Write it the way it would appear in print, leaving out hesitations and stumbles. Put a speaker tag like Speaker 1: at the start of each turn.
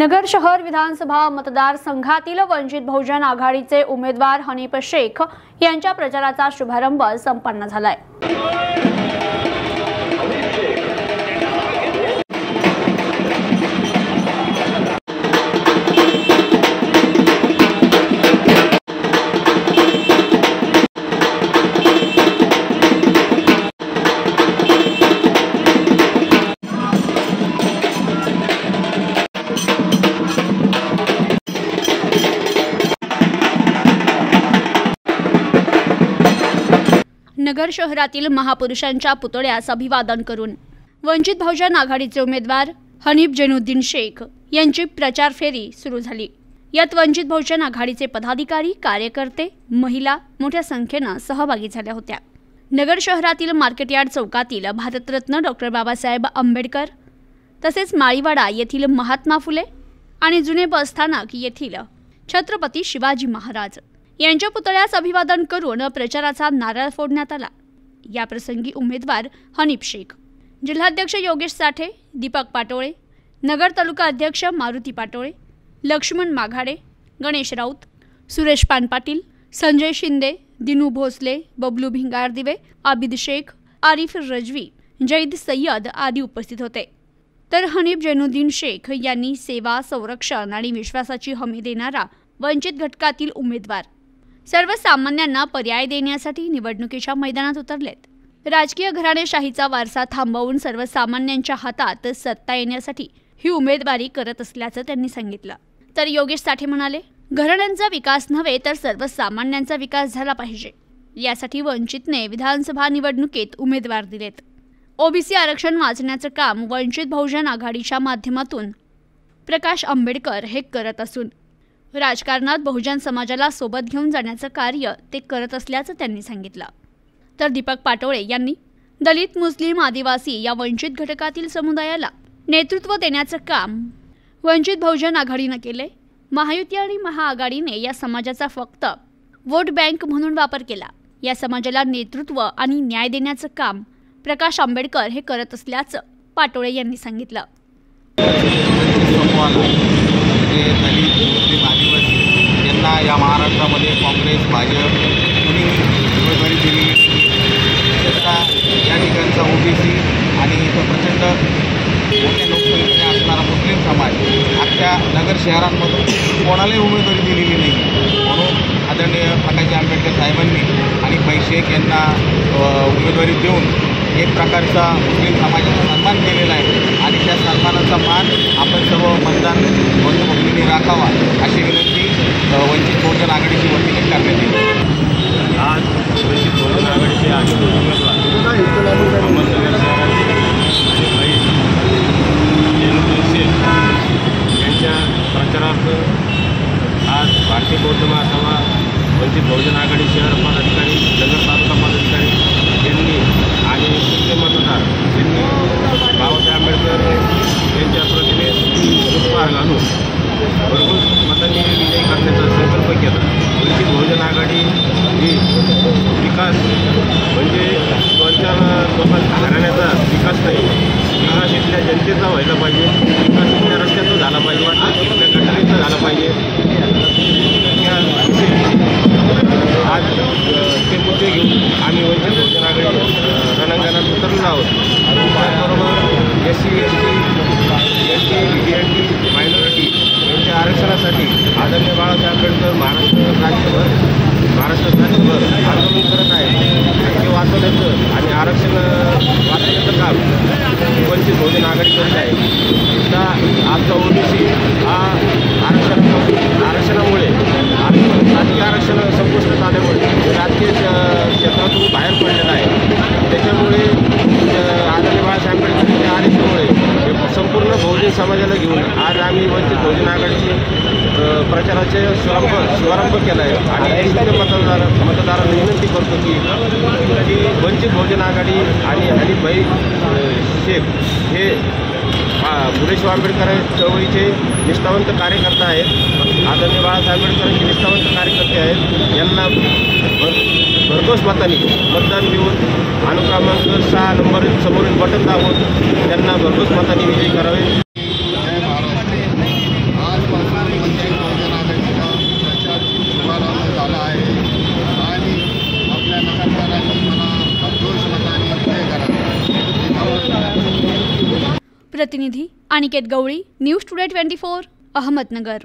Speaker 1: नगर शहर विधानसभा मतदारसंघातील वंचित बहुजन आघाडीचे उमेदवार हनीफ शेख यांच्या प्रचाराचा शुभारंभ संपन्न झालाय। नगर शहरातील महापुरुषांच्या पुतळ्यास अभिवादन करून वंचित बहुजन आघाडीचे उमेदवार हनीफ जैनुद्दीन शेख यांची प्रचार फेरी सुरू झाली। यात वंचित बहुजन आघाडीचे पदाधिकारी, कार्यकर्ते, महिला मोठ्या संख्येने सहभागी झाल्या होत्या। नगर शहरातील मार्केटयार्ड चौकातील भारतरत्न डॉ. बाबासाहेब आंबेडकर तसेच माळीवाडा येथील महात्मा फुले आणि जुने बसस्थानक येथील छत्रपती शिवाजी महाराज यांच्या पुतळ्यास अभिवादन करून प्रचाराचा नारळ फोडण्यात आला। या प्रसंगी उमेदवार हनीफ शेख, जिल्हाध्यक्ष योगेश साठे, दीपक पाटोळे, नगर तालुका अध्यक्ष मारुती पाटोळे, लक्ष्मण माघाडे, गणेश राऊत, सुरेश पानपाटील, संजय शिंदे, दिनू भोसले, बबलू भिंगारदिवे, आबिद शेख, आरिफ रजवी, जैद सय्यद आदी उपस्थित होते। तर हनीफ जैनुद्दीन शेख यांनी सेवा, संरक्षण आणि विश्वासाची हमी देणारा वंचित घटकातील उमेदवार सर्वसामान्यांना पर्याय देण्यासाठी निवडणुकीच्या मैदानात उतरलेत। राजकीय घराणेशाहीचा वारसा थांबवून सर्वसामान्यांच्या हातात सत्ता येण्यासाठी ही उमेदवारी करत असल्याचं त्यांनी सांगितलं। तर योगेश साठे म्हणाले, घराण्यांचा विकास नव्हे तर सर्वसामान्यांचा विकास झाला पाहिजे, यासाठी वंचितने विधानसभा निवडणुकीत उमेदवार दिलेत। ओबीसी आरक्षण वाचण्याचं काम वंचित बहुजन आघाडीच्या माध्यमातून प्रकाश आंबेडकर हे करत असून राजकारणात बहुजन समाजाला सोबत घेऊन जाण्याचं कार्य ते करत असल्याचं त्यांनी सांगितलं। तर दीपक पाटोळे यांनी दलित, मुस्लिम, आदिवासी या वंचित घटकातील समुदायाला नेतृत्व देण्याचं काम वंचित बहुजन आघाडीने केले। महायुती आणि महाआघाडीने या समाजाचा फक्त वोट बँक म्हणून वापर केला। या समाजाला नेतृत्व आणि न्याय देण्याचं काम प्रकाश आंबेडकर हे करत असल्याचं पाटोळे यांनी सांगितलं।
Speaker 2: दलित, मुस्लिम, आदिवासी यांना या महाराष्ट्रामध्ये काँग्रेस, भाजप कुणी उमेदवारी दिली, विशेषतः या ठिकाणचा ओबीसी आणि इथं प्रचंड मोठ्या लोकसंख्येने असणारा मुस्लिम समाज अख्ख्या नगर शहरांमधून कोणालाही उमेदवारी दिलेली नाही। म्हणून आदरणीय प्रकाश आंबेडकर साहेबांनी आणि शेख यांना उमेदवारी देऊन एक प्रकारचा मुस्लिम समाजाचा सन्मान केलेला आहे आणि त्या सन्मानाचा मान आपण सर्व मतदान बंधुभगिनींनी राखावा अशी विनंती वंचित बहुजन आघाडीची वतीने करण्यात येईल।
Speaker 3: आज वंचित बहुजन आघाडीचे अधिकृत उमेदवार अहमदनगर शहराचे जैनुद्दीन शेख यांच्या प्रचारार्थ आज भारतीय बौद्ध महासभा, वंचित बहुजन आघाडी शहर पदाधिकारी, नगर तालुका पदाधिकारी यांनी आणि मुख्य मतदार यांनी बाबासाहेब आंबेडकर यांच्या प्रतिमेस पुष्पहार घालून भरघोस मतांनी विजयी करण्याचा संकल्प केला। वंचित बहुजन आघाडी ही विकास म्हणजे दोन-चार घराण्याचा विकास नाही, विकास इथल्या जनतेचा व्हायला पाहिजे, विकास इथल्या रस्त्याचा झाला पाहिजे, इथल्या गटारीचा झाला पाहिजे। आज ते मुद्दे घेऊन आम्ही वंचित बहुजन आघाडी रणांगणात उतरलेलो आहोत। त्याचबरोबर SC, ST, BT, मायनॉरिटी यांच्या आरक्षणासाठी आदरणीय बाळासाहेब आंबेडकर महाराष्ट्र राज्यभर आंदोलन करत आहे। ते वाचवण्याचं आणि आरक्षण वाचवण्याचं काम वंचित बहुजन आघाडी करत आहे। आता आजचा ओबीसी हा आरक्षणामुळे राजकीय आरक्षण संपुष्टात आल्यामुळे राजकीय क्षेत्रातून बाहेर पडलेला आहे। त्याच्यामुळे आदरणीय बाळासाहेब आंबेडकरांच्या आदेशामुळे संपूर्ण बहुजन समाजाला घेऊन आज आम्ही वंचित बहुजन आघाडीचे प्रचाराचे शुभारंभ केला आहे आणि मतदारांना विनंती करतो की वंचित बहुजन आघाडी आणि हनीफ भाई शेख हे फुले आंबेडकर चळवळीचे निष्ठावंत कार्यकर्ते आहेत। आदरणीय बाळासाहेब आंबेडकरांचे निष्ठावंत कार्यकर्ते आहेत। यांना भरघोस मतांनी मतदान देऊन अनुक्रमांक 6 नंबर समोरील बटन दाबून त्यांना भरघोस मतांनी विजयी करावे।
Speaker 1: प्रतिनिधी अनिकेत गवळी, न्यूज टुडे 24, अहमदनगर।